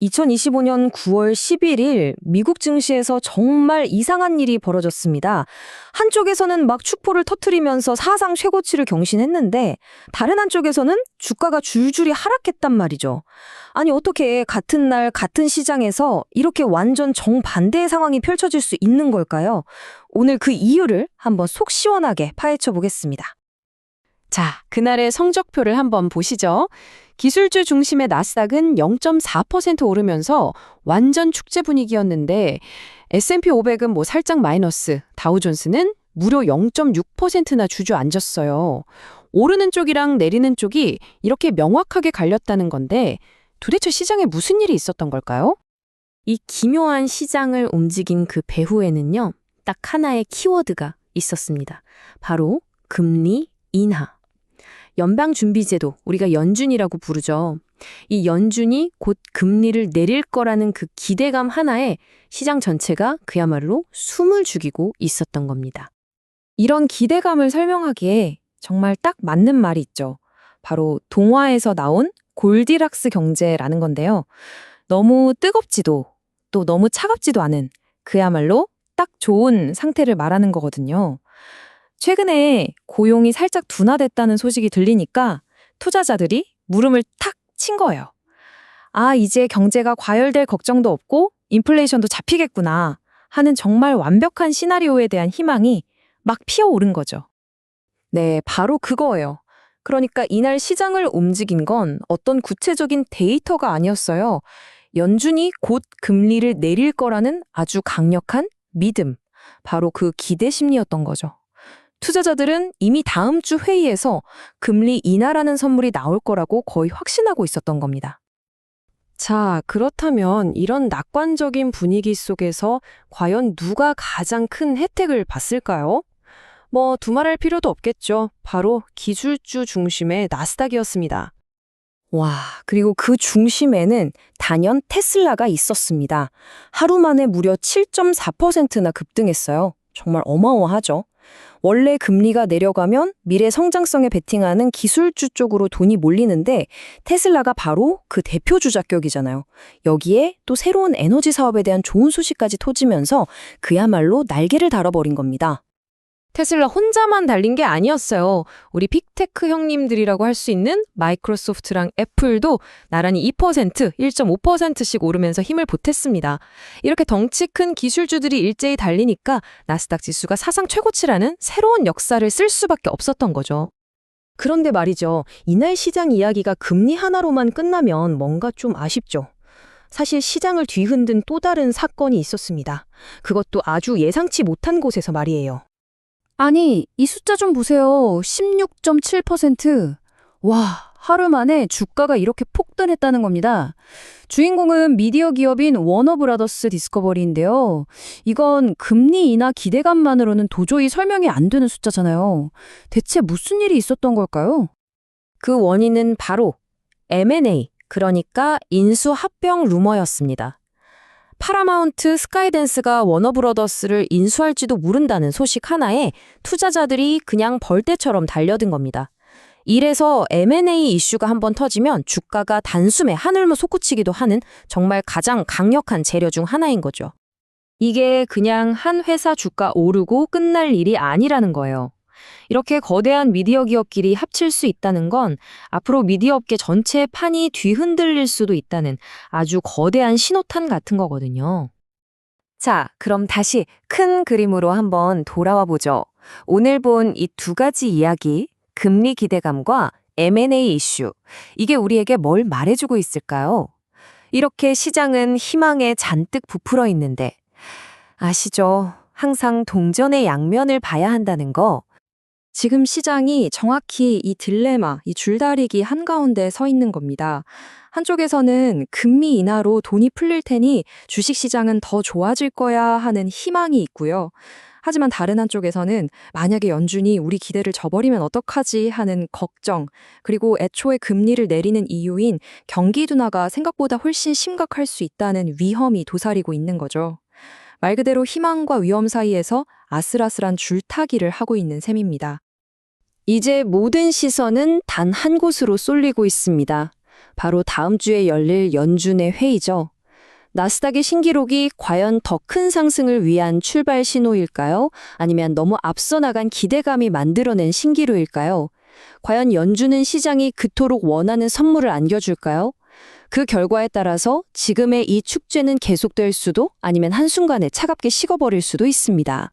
2025년 9월 11일 미국 증시에서 정말 이상한 일이 벌어졌습니다. 한쪽에서는 막 축포를 터뜨리면서 사상 최고치를 경신했는데 다른 한쪽에서는 주가가 줄줄이 하락했단 말이죠. 아니 어떻게 같은 날 같은 시장에서 이렇게 완전 정반대의 상황이 펼쳐질 수 있는 걸까요? 오늘 그 이유를 한번 속 시원하게 파헤쳐 보겠습니다. 자, 그날의 성적표를 한번 보시죠. 기술주 중심의 나스닥은 0.4% 오르면서 완전 축제 분위기였는데 S&P 500은 살짝 마이너스, 다우존스는 무려 0.6%나 주저앉았어요. 오르는 쪽이랑 내리는 쪽이 이렇게 명확하게 갈렸다는 건데 도대체 시장에 무슨 일이 있었던 걸까요? 이 기묘한 시장을 움직인 그 배후에는요, 딱 하나의 키워드가 있었습니다. 바로 금리 인하. 연방준비제도, 우리가 연준이라고 부르죠. 이 연준이 곧 금리를 내릴 거라는 그 기대감 하나에 시장 전체가 그야말로 숨을 죽이고 있었던 겁니다. 이런 기대감을 설명하기에 정말 딱 맞는 말이 있죠. 바로 동화에서 나온 골디락스 경제라는 건데요. 너무 뜨겁지도 또 너무 차갑지도 않은 그야말로 딱 좋은 상태를 말하는 거거든요. 최근에 고용이 살짝 둔화됐다는 소식이 들리니까 투자자들이 물음을 탁 친 거예요. 아, 이제 경제가 과열될 걱정도 없고 인플레이션도 잡히겠구나 하는 정말 완벽한 시나리오에 대한 희망이 막 피어오른 거죠. 네, 바로 그거예요. 그러니까 이날 시장을 움직인 건 어떤 구체적인 데이터가 아니었어요. 연준이 곧 금리를 내릴 거라는 아주 강력한 믿음, 바로 그 기대 심리였던 거죠. 투자자들은 이미 다음 주 회의에서 금리 인하라는 선물이 나올 거라고 거의 확신하고 있었던 겁니다. 자, 그렇다면 이런 낙관적인 분위기 속에서 과연 누가 가장 큰 혜택을 봤을까요? 두말할 필요도 없겠죠. 바로 기술주 중심의 나스닥이었습니다. 와, 그리고 그 중심에는 단연 테슬라가 있었습니다. 하루 만에 무려 7.4%나 급등했어요. 정말 어마어마하죠. 원래 금리가 내려가면 미래 성장성에 베팅하는 기술주 쪽으로 돈이 몰리는데 테슬라가 바로 그 대표 주작격이잖아요. 여기에 또 새로운 에너지 사업에 대한 좋은 소식까지 터지면서 그야말로 날개를 달아버린 겁니다. 테슬라 혼자만 달린 게 아니었어요. 우리 빅테크 형님들이라고 할 수 있는 마이크로소프트랑 애플도 나란히 2%, 1.5%씩 오르면서 힘을 보탰습니다. 이렇게 덩치 큰 기술주들이 일제히 달리니까 나스닥 지수가 사상 최고치라는 새로운 역사를 쓸 수밖에 없었던 거죠. 그런데 말이죠. 이날 시장 이야기가 금리 하나로만 끝나면 뭔가 좀 아쉽죠. 사실 시장을 뒤흔든 또 다른 사건이 있었습니다. 그것도 아주 예상치 못한 곳에서 말이에요. 아니, 이 숫자 좀 보세요. 16.7%. 와, 하루 만에 주가가 이렇게 폭등했다는 겁니다. 주인공은 미디어 기업인 워너브라더스 디스커버리인데요. 이건 금리 인하 기대감만으로는 도저히 설명이 안 되는 숫자잖아요. 대체 무슨 일이 있었던 걸까요? 그 원인은 바로 M&A, 그러니까 인수 합병 루머였습니다. 파라마운트 스카이댄스가 워너브러더스를 인수할지도 모른다는 소식 하나에 투자자들이 그냥 벌떼처럼 달려든 겁니다. 이래서 M&A 이슈가 한번 터지면 주가가 단숨에 하늘무 솟구치기도 하는 정말 가장 강력한 재료 중 하나인 거죠. 이게 그냥 한 회사 주가 오르고 끝날 일이 아니라는 거예요. 이렇게 거대한 미디어 기업끼리 합칠 수 있다는 건 앞으로 미디어 업계 전체의 판이 뒤흔들릴 수도 있다는 아주 거대한 신호탄 같은 거거든요. 자, 그럼 다시 큰 그림으로 한번 돌아와 보죠. 오늘 본 이 두 가지 이야기, 금리 기대감과 M&A 이슈, 이게 우리에게 뭘 말해주고 있을까요? 이렇게 시장은 희망에 잔뜩 부풀어 있는데 아시죠? 항상 동전의 양면을 봐야 한다는 거. 지금 시장이 정확히 이 딜레마, 이 줄다리기 한가운데 서 있는 겁니다. 한쪽에서는 금리 인하로 돈이 풀릴 테니 주식시장은 더 좋아질 거야 하는 희망이 있고요. 하지만 다른 한쪽에서는 만약에 연준이 우리 기대를 저버리면 어떡하지 하는 걱정, 그리고 애초에 금리를 내리는 이유인 경기 둔화가 생각보다 훨씬 심각할 수 있다는 위험이 도사리고 있는 거죠. 말 그대로 희망과 위험 사이에서 아슬아슬한 줄타기를 하고 있는 셈입니다. 이제 모든 시선은 단 한 곳으로 쏠리고 있습니다. 바로 다음 주에 열릴 연준의 회의죠. 나스닥의 신기록이 과연 더 큰 상승을 위한 출발 신호일까요? 아니면 너무 앞서 나간 기대감이 만들어낸 신기루일까요? 과연 연준은 시장이 그토록 원하는 선물을 안겨줄까요? 그 결과에 따라서 지금의 이 축제는 계속될 수도 아니면 한순간에 차갑게 식어버릴 수도 있습니다.